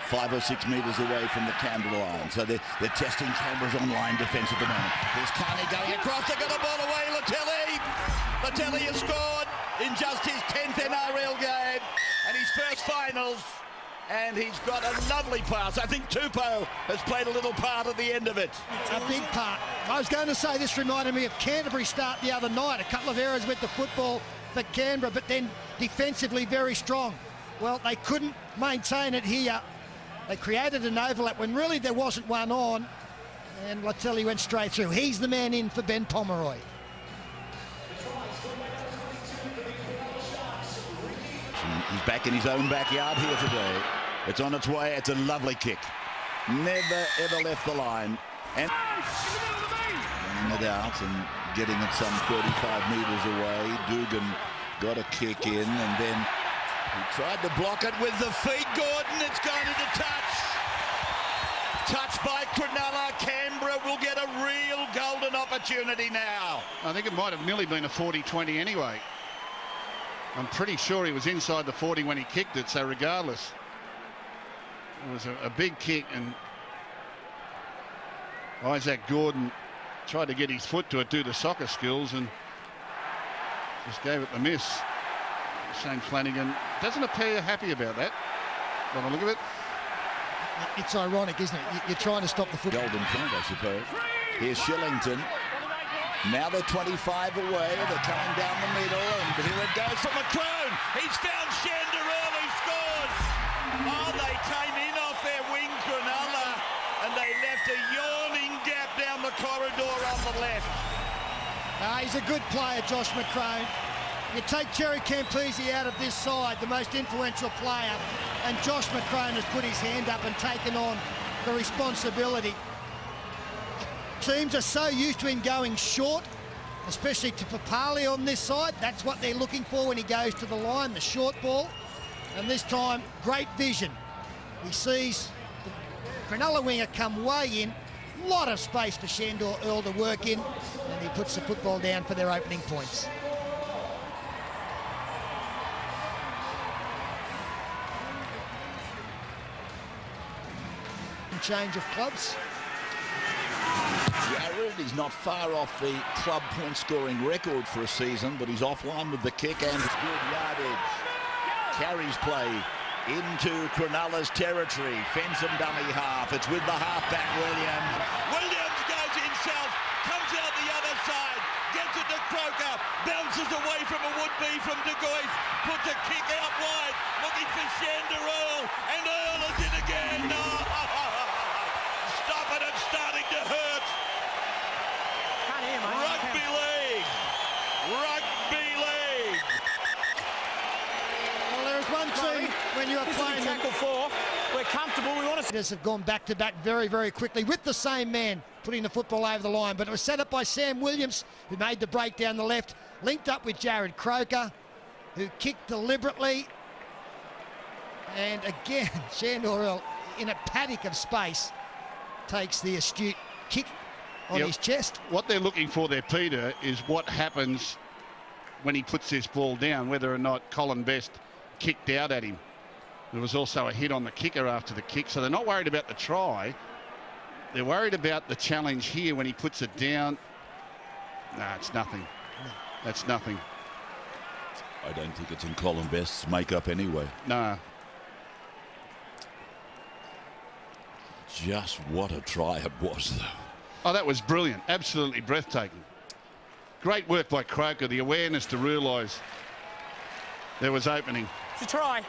5 or 6 metres away from the Canberra line. So they're testing Canberra's online defence at the moment. There's Carney going across. They got the ball away. Latelli has scored in just his 10th NRL game and his first finals. And he's got a lovely pass. I think Tupou has played a little part at the end of it. A big part. I was going to say this reminded me of Canterbury's start the other night. A couple of errors with the football for Canberra, but then defensively very strong. Well, they couldn't maintain it here. They created an overlap when really there wasn't one on, and Latelli went straight through. He's the man in for Ben Pomeroy. He's back in his own backyard here today. It's on its way. It's a lovely kick. Never, ever left the line. And running it out and getting it some 35 metres away. Dugan got a kick in, and then he tried to block it with the feet. Gordon, it's going into touch. Touched by Cronulla. Canberra will get a real golden opportunity now. I think it might have nearly been a 40-20 anyway. I'm pretty sure he was inside the 40 when he kicked it, so regardless, it was a big kick, and Isaac Gordon tried to get his foot to it, do the soccer skills, and just gave it the miss. Shane Flanagan doesn't appear happy about that. By the look of it. It's ironic, isn't it? You're trying to stop the football. Golden point, I suppose. Here's Shillington. Now they're 25 away. They're coming down the middle, and here it goes from McCrone. He's found Shanderell, who scores. Oh, they came in off their wing, Cronulla, and they left a yawning gap down the corridor on the left. He's a good player, Josh McCrone. You take Jerry Campese out of this side, the most influential player, and Josh McCrone has put his hand up and taken on the responsibility. Teams are so used to him going short, especially to Papali on this side. That's what they're looking for when he goes to the line, the short ball. And this time, great vision. He sees the Cronulla winger come way in. A lot of space for Shandor Earl to work in, and he puts the football down for their opening points. Change of clubs. Jared, he's not far off the club point scoring record for a season, but he's offline with the kick and it's good yardage. Carries play into Cronulla's territory. Fence and dummy half. It's with the halfback, Williams. Williams goes himself, comes out the other side, gets it to Croker, bounces away from a would-be from De Gois, puts a kick out wide, looking for Shander Earl, and Earl is in again. Oh, stop it, it's starting to hurt. Rugby league. Rugby league. Well, there is one team when you are playing tackle four. We're comfortable. We want to. Have gone back to back very, very quickly with the same man putting the football over the line, but it was set up by Sam Williams, who made the break down the left, linked up with Jared Croker, who kicked deliberately, and again Shandor Earl in a paddock of space takes the astute kick on his chest. What they're looking for there, Peter, is what happens when he puts this ball down, whether or not Colin Best kicked out at him. There was also a hit on the kicker after the kick, so they're not worried about the try. They're worried about the challenge here when he puts it down. Nah, it's nothing. No. That's nothing. I don't think it's in Colin Best's makeup anyway. No. Just what a try it was, though. Oh, that was brilliant. Absolutely breathtaking. Great work by Croker. The awareness to realise there was opening. It's a try.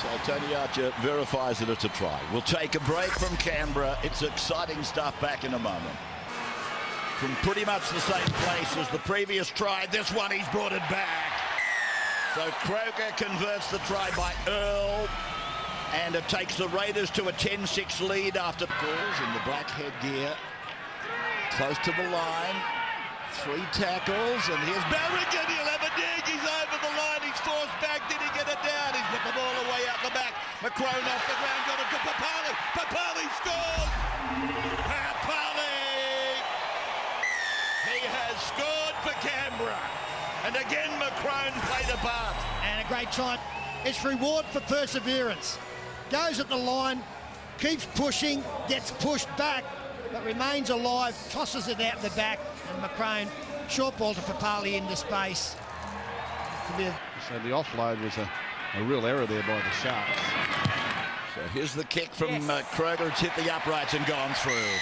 So Tony Archer verifies that it's a try. We'll take a break from Canberra. It's exciting stuff back in a moment. From pretty much the same place as the previous try, this one he's brought it back. So Croker converts the try by Earl. And it takes the Raiders to a 10-6 lead after calls in the black headgear. Close to the line. 3 tackles, and here's Barrigan. He'll have a dig. He's over the line. He's forced back. Did he get it down? He's put the ball away out the back. McCrone off the ground. Got it to Papali. Papali scores. Papali. He has scored for Canberra. And again, McCrone played a part. And a great time. It's reward for perseverance. goes at the line, keeps pushing, gets pushed back, but remains alive, tosses it out the back, and McCrone short ball to Papali into space. So the offload was a real error there by the Sharks. So here's the kick from Kroger. It's hit the uprights and gone through.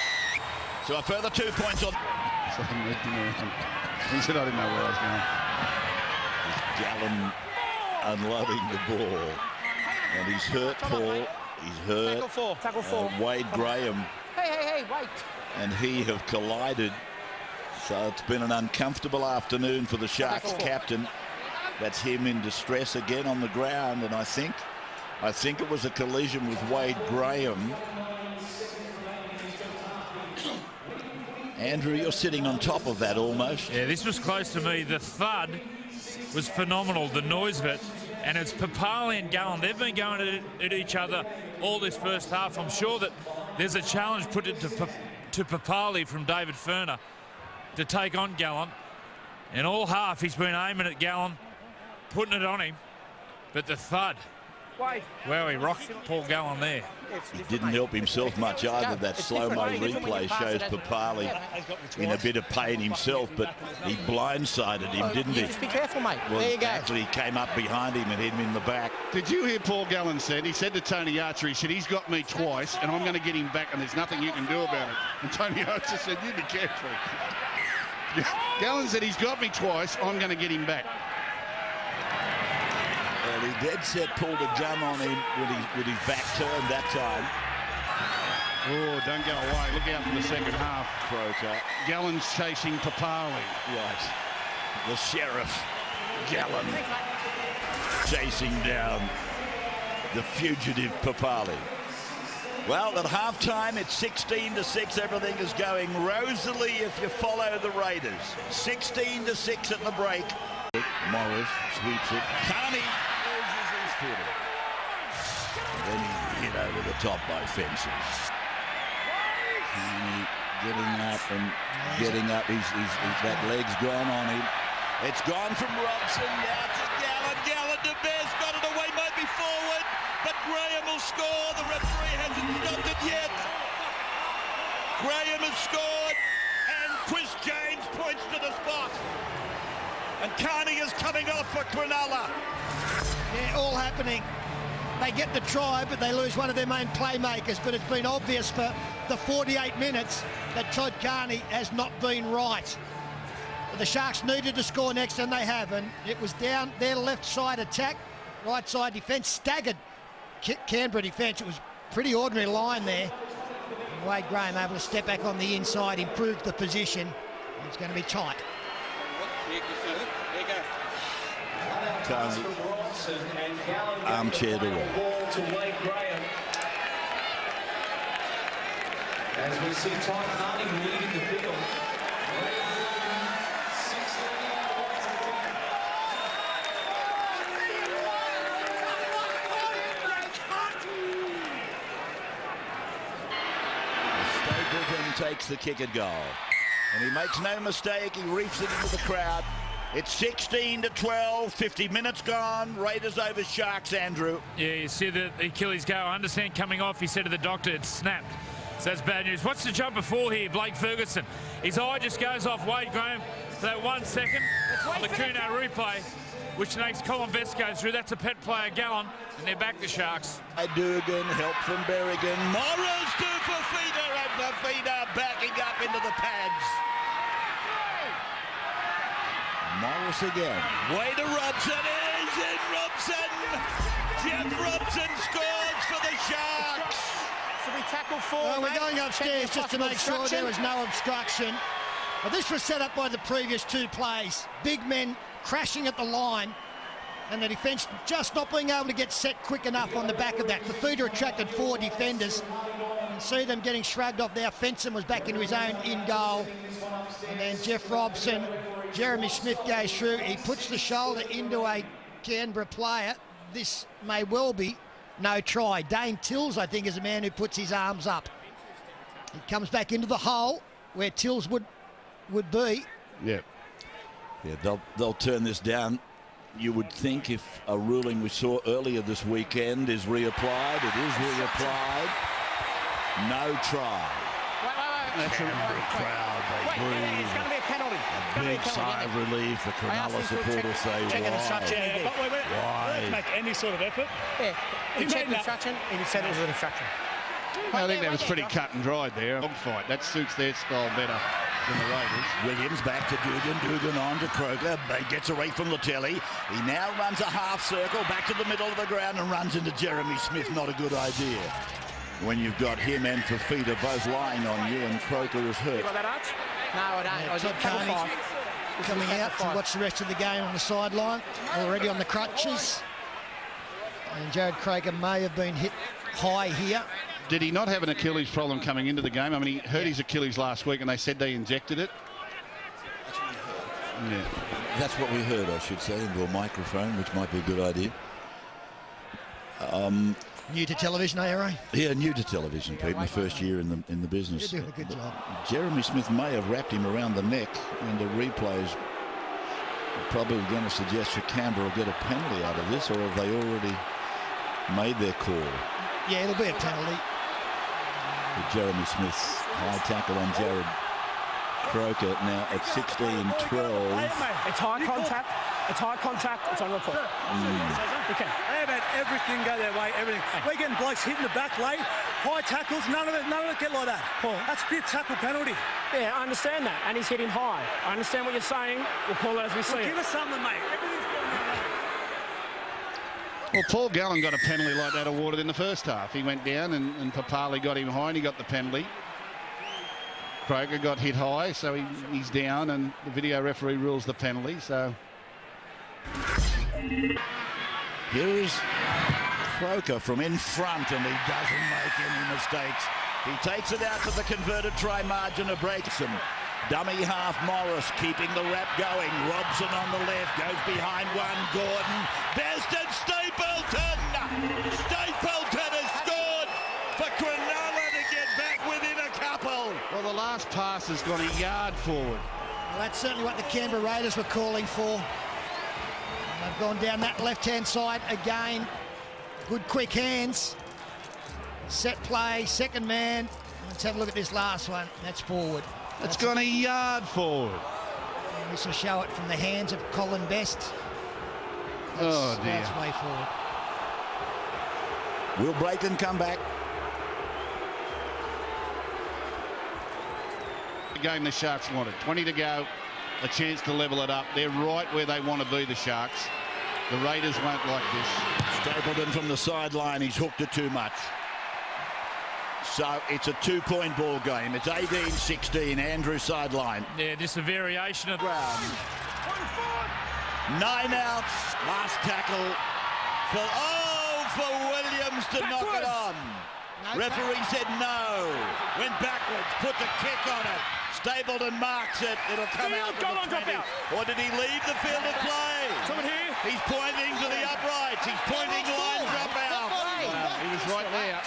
So a further 2 points on. So he moved him around. He said, I didn't know where I was going. Gallen unloading the ball. And he's hurt Paul. He's hurt. Tackle four. Wade Graham Hey, wait. and he have collided. So it's been an uncomfortable afternoon for the Sharks captain. That's him in distress again on the ground, and I think it was a collision with Wade Graham. Andrew, you're sitting on top of that almost. Yeah, this was close to me. The thud was phenomenal, the noise of it. And it's Papali and Gallen. They've been going at each other all this first half. I'm sure that there's a challenge put into to Papali from David Furner to take on Gallen. And all half he's been aiming at Gallen, putting it on him. But the thud, wow, he rocked Paul Gallen there. He didn't help himself much either. That slow-mo replay shows Papali in a bit of pain himself, but he blindsided him, didn't he? Just be careful, mate. Well, there you go. actually, he came up behind him and hit him in the back. Did you hear Paul Gallen said? He said to Tony Archer, he said, he's got me twice, and I'm going to get him back, and there's nothing you can do about it. And Tony Archer said, you be careful. Gallen said, he's got me twice, I'm going to get him back. Well, he dead set pulled a gun on him with his back turned that time. Oh, don't go away. Look out for the second half. Croker. Gallen's chasing Papali. Right. The sheriff, Gallen, chasing down the fugitive Papali. Well, at halftime, it's 16-6. Everything is going rosily if you follow the Raiders. 16-6 at the break. Morris sweeps it. Carney loses his footing. And then he hit over the top by fences. Carney getting up and getting up. That leg's gone on him. It's gone from Robson now to Gallen. Gallen to Best. Got it away, might be forward. But Graham will score. The referee hasn't stopped it yet. Graham has scored. And Chris James points to the spot. And Carney is coming off for Cronulla. Yeah, all happening. They get the try, but they lose one of their main playmakers. But it's been obvious for the 48 minutes that Todd Carney has not been right. The Sharks needed to score next, and they haven't. It was down their left side attack, right side defence, staggered Canberra defence. It was pretty ordinary line there. And Wade Graham able to step back on the inside, improve the position. It's going to be tight. Carney, armchair to win. As we see Todd Carney leading the field. Stapleton takes the kick at goal. And he makes no mistake, he reefs it into the crowd. It's 16-12, 50 minutes gone. Raiders over Sharks, Andrew. Yeah, you see the Achilles go. I understand coming off, he said to the doctor, it snapped. So that's bad news. What's the jumper for here, Blake Ferguson? His eye just goes off Wade Graham for that 1 second on the Kuno replay, which makes Colin Best go through. That's a pet player, Gallen, and they're back the Sharks. Dugan, help from Berrigan. Morris to Fafita, and Fafita backing up into the pads. Morris again. Way to Robson. Is in Robson. Jeff Robson scores for the Sharks. So we tackle four. Well, we're going upstairs just to make sure there was no obstruction. Well, this was set up by the previous two plays. Big men crashing at the line, and the defence just not being able to get set quick enough on the back of that. Fafita attracted 4 defenders. You see them getting shrugged off now. Fenson was back into his own in goal. And then Jeff Robson, Jeremy Smith goes through. He puts the shoulder into a Canberra player. This may well be no try. Dane Tills, I think, is a man who puts his arms up. He comes back into the hole where Tills would be. Yeah. Yeah, they'll turn this down You would think if a ruling we saw earlier this weekend is reapplied, it is reapplied. No try. Wait. Canberra crowd, they breathe. It's going to be a penalty. A big sigh of relief. The Cronulla supporters say, why? Why? Make any sort of effort. Yeah. He checked the obstruction and he said it was an obstruction. I think that was pretty cut and dried there. Dogfight. That suits their style better than the Raiders. Williams back to Dugan. Dugan on to Croker. Gets away from Latelli. He now runs a half circle back to the middle of the ground and runs into Jeremy Smith. Not a good idea when you've got him and Fafita both lying on you and Croker is hurt. You got that, Arch? No, I don't. I was Todd at tackle Carney 5. coming out to watch the rest of the game on the sideline, already on the crutches. And Jared Croker may have been hit high here. Did he not have an Achilles problem coming into the game? I mean, he hurt his Achilles last week and they said they injected it. Yeah. That's what we heard, I should say, into a microphone, which might be a good idea. New to television, Ray? Yeah, new to television, Pete. My first year in the business. You're doing a good job. Jeremy Smith may have wrapped him around the neck, and the replays are probably going to suggest that Canberra will get a penalty out of this, or have they already made their call? Yeah, it'll be a penalty. With Jeremy Smith's high tackle on Jared Croker now at 16-12. It's high contact. It's high contact. It's on report. Okay. They had everything go their way, everything. We're getting blokes hitting the back late, high tackles, none of it get like that. Paul. That's a big tackle penalty. Yeah, I understand that. And he's hitting high. I understand what you're saying. We'll call it as we see Give it. us something, mate. Everything's going like that. Well, Paul Gallen got a penalty like that awarded in the first half. He went down and Papali got him high and he got the penalty. Croker got hit high, so he's down and the video referee rules the penalty. So Here is Croker from in front, and he doesn't make any mistakes. He takes it out to the converted try margin of Breakson. Dummy half Morris keeping the rap going. Robson on the left goes behind one. Gordon. Best and Stapleton. Stapleton has scored for Cronulla to get back within a couple. well, the last pass has gone a yard forward. Well, that's certainly what the Canberra Raiders were calling for. And they've gone down that left-hand side again. Good quick hands. Set play, second man. Let's have a look at this last one. That's forward. It's gone a yard forward. And this will show it from the hands of Colin Best. Oh, dear. That's way forward. Will Brayton come back? The game the Sharks wanted. 20 to go, a chance to level it up. They're right where they want to be, the Sharks. The Raiders won't like this. Stapleton from the sideline. He's hooked it too much. So it's a 2-point ball game. It's 18-16. Andrew sideline. Yeah, just a variation of... Round. 9 outs. Last tackle for Williams to knock it on. Referee said no. Went backwards. Put the kick on it. Stapleton marks it. It'll come out to the 20. Or did he leave the field of play? Someone here. He's pointing to the uprights. He's pointing line drop out. He was right there.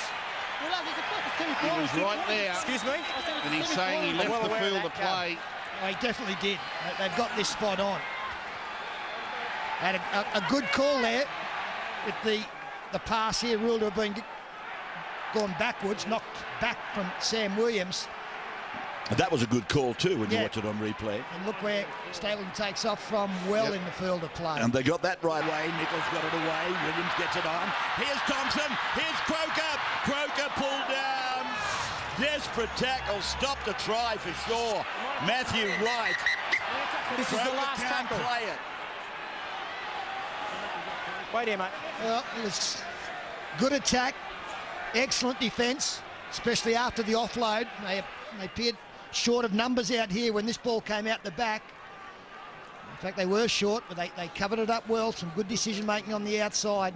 He was right there. Excuse me? And he's saying he left the field of play. Oh, he definitely did. They've got this spot on. Had a good call there with the pass here ruled to have been gone backwards, knocked back from Sam Williams. That was a good call too when you Yeah. watch it on replay. And look where Stapleton takes off from well in the field of play. And they got that right away. Nichols got it away. Williams gets it on. Here's Thompson. Here's Croker. Croker pulled down. Desperate tackle. Stopped the try for sure. Matthew Wright. This is the Croker last can't tackle. play it. Wait here, mate. Well, it was good attack, excellent defence, especially after the offload. They appeared short of numbers out here when this ball came out the back. In fact, they were short, but they covered it up well. Some good decision-making on the outside.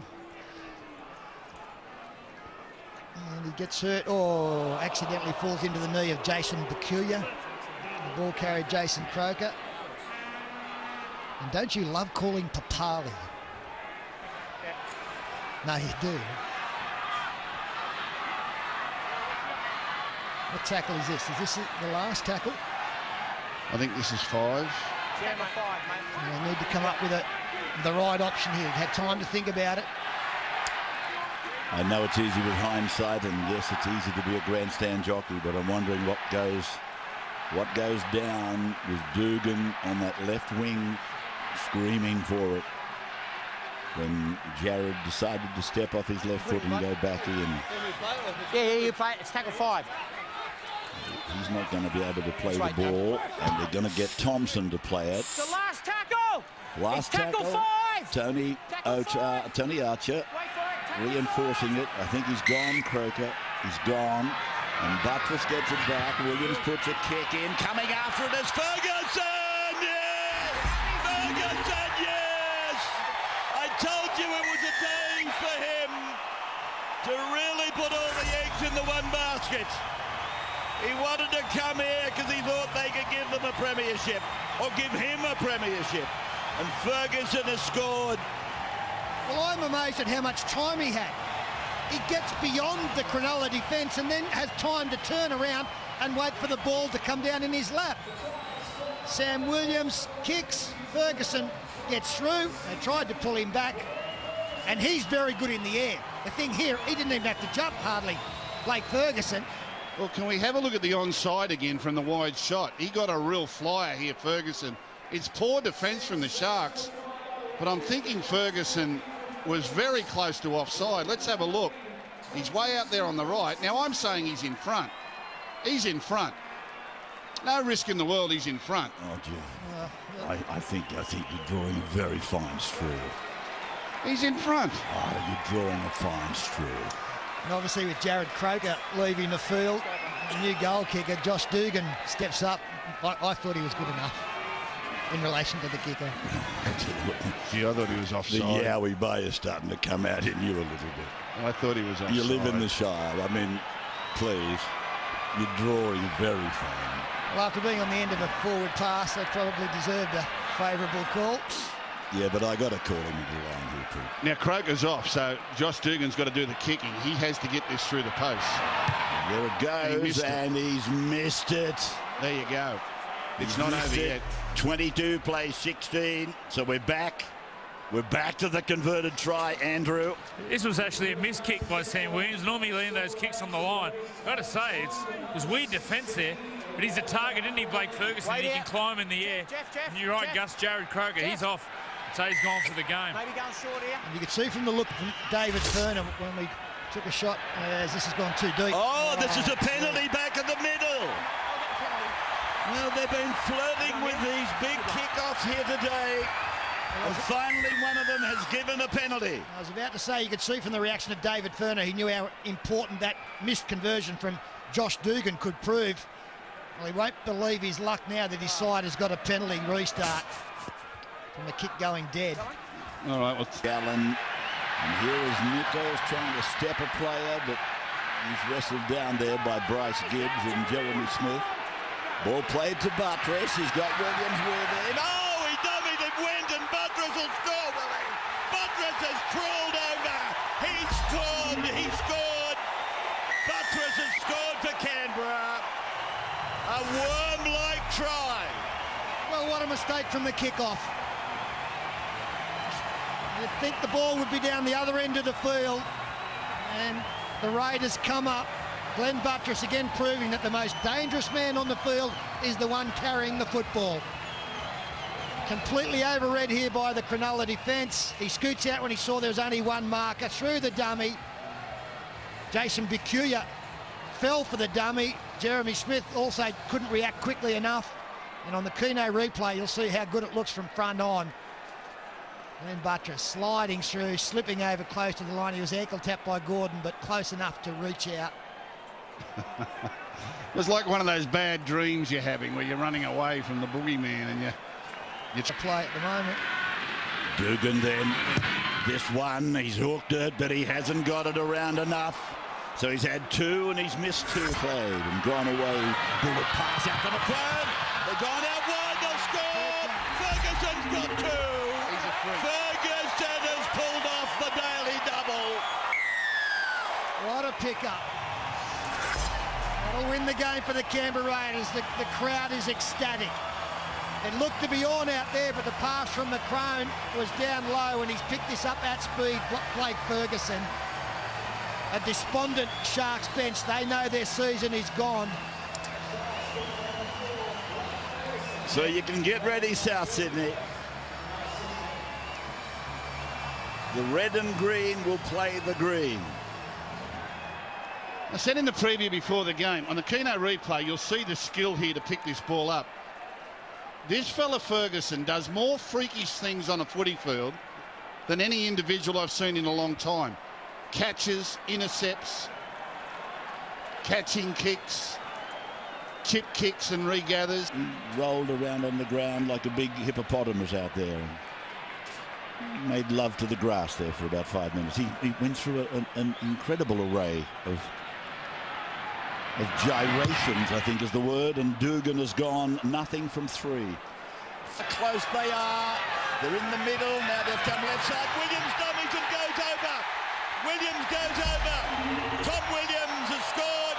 And he gets hurt. Oh, accidentally falls into the knee of Jason Peculiar. The ball carried Jason Croker. And don't you love calling Papali? No, you do. What tackle is this? Is this the last tackle? I think this is 5. Yeah, 5, mate. And they need to come up with the right option here. Had time to think about it. I know it's easy with hindsight, and yes, it's easy to be a grandstand jockey, but I'm wondering what goes down with Dugan on that left wing screaming for it when Jared decided to step off his left foot and go back in. Yeah, you play it. It's tackle 5. He's not going to be able to play the ball, and they're going to get Thompson to play it. The last tackle. Last tackle 5. Tony Archer reinforcing it. I think he's gone, Croker. He's gone. And Buttress gets it back. Williams puts a kick in. Coming after it is Ferguson! Yes! Ferguson, yes! I told you it was a day for him to really put all the eggs in the one basket. He wanted to come here because he thought they could give them a premiership, or give him a premiership. And Ferguson has scored. Well, I'm amazed at how much time he had. He gets beyond the Cronulla defence and then has time to turn around and wait for the ball to come down in his lap. Sam Williams kicks, Ferguson gets through. They tried to pull him back, and he's very good in the air. The thing here, he didn't even have to jump hardly, Blake Ferguson. Well, can we have a look at the onside again from the wide shot? He got a real flyer here, Ferguson. It's poor defence from the Sharks, but I'm thinking Ferguson was very close to offside. Let's have a look. He's way out there on the right. Now, I'm saying he's in front. He's in front. No risk in the world, he's in front. Oh, gee. I think you're drawing a very fine straw. He's in front. Oh, you're drawing a fine straw. And obviously with Jared Croker leaving the field, the new goal kicker, Josh Dugan, steps up. I thought he was good enough in relation to the kicker. Gee, I thought he was offside. The Yowie Bay is starting to come out in you a little bit. I thought he was offside. You live in the Shire. I mean, please, you're drawing very fine. Well, after being on the end of a forward pass, they probably deserved a favourable call. Yeah, but I got to call him into the line here too. Now, Croker's off, so Josh Dugan's got to do the kicking. He has to get this through the post. There it goes, and he's missed it. There you go. It's not over yet. 22 plays 16, so we're back. We're back to the converted try, Andrew. This was actually a missed kick by Sam Williams. Normally leaving those kicks on the line. Got to say, it was weird defence there, but he's a target, isn't he, Blake Ferguson? He can climb in the air. And you're right, Gus, Jared Croker, he's off. So he's gone for the game. Maybe going short here. And you could see from the look from David Furner when we took a shot, as this has gone too deep. Oh, this is a penalty back in the middle. Well, they've been flirting with these big kickoffs here today. And finally, one of them has given a penalty. I was about to say, you could see from the reaction of David Furner, he knew how important that missed conversion from Josh Dugan could prove. Well, he won't believe his luck now that his side has got a penalty restart from the kick going dead. All right, well, Gallen. And here is Nichols trying to step a player, but he's wrestled down there by Bryce Gibbs and Jeremy Smith. Ball played to Buttress. He's got Williams with him. Oh, he dummied and went, and Buttress will score, will he? Buttress has crawled over. He scored. He scored. Buttress has scored for Canberra. A worm-like try. Well, what a mistake from the kickoff. You'd think the ball would be down the other end of the field, and the Raiders come up. Glenn Buttress again proving that the most dangerous man on the field is the one carrying the football. Completely overread here by the Cronulla defence. He scoots out when he saw there was only one marker, through the dummy. Jason Bicuya fell for the dummy. Jeremy Smith also couldn't react quickly enough. And on the Keno replay, you'll see how good it looks from front on. Glenn Buttress sliding through, slipping over close to the line. He was ankle tapped by Gordon, but close enough to reach out. it was like one of those bad dreams you're having where you're running away from the boogeyman and you play at the moment. Dugan then, this one, he's hooked it, but he hasn't got it around enough. So he's had two and he's missed two played and gone away. Bullet pass out to McLeod. They've gone out wide, they'll score. Ferguson's got two. Ferguson has pulled off the daily double. What a pickup. That'll win the game for the Canberra Raiders. The crowd is ecstatic. It looked to be on out there, but the pass from McCrone was down low, and he's picked this up at speed. Blake Ferguson. A despondent Sharks bench. They know their season is gone. So you can get ready, South Sydney. The red and green will play the green. I said in the preview before the game, on the Keno replay, you'll see the skill here to pick this ball up. This fella Ferguson does more freakish things on a footy field than any individual I've seen in a long time. Catches, intercepts, catching kicks, chip kicks and regathers. He rolled around on the ground like a big hippopotamus out there. Made love to the grass there for about 5 minutes. He went through an incredible array of gyrations, I think is the word, and Dugan has gone nothing from 3. Close they are. They're in the middle. Now they've come left side. Williams dummies and goes over. Williams goes over. Tom Williams has scored.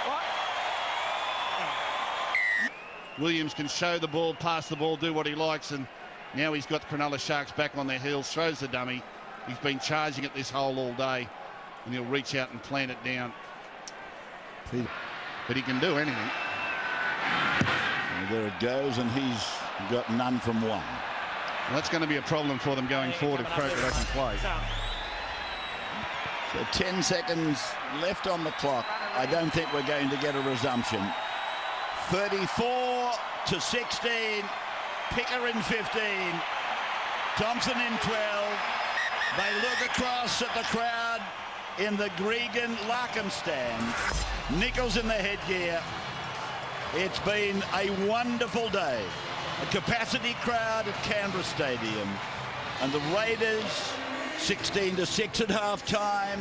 Williams can show the ball, pass the ball, do what he likes, and now he's got the Cronulla Sharks back on their heels, throws the dummy. He's been charging at this hole all day, and he'll reach out and plant it down. But he can do anything. And there it goes, and he's got none from 1. Well, that's going to be a problem for them going forward if Croker doesn't play. So 10 seconds left on the clock. I don't think we're going to get a resumption. 34 to 16. Picker in 15. Thompson in 12. They look across at the crowd in the Gregan Larkham stand. Nichols in the headgear. It's been a wonderful day. A capacity crowd at Canberra Stadium. And the Raiders 16 to 6 at half time.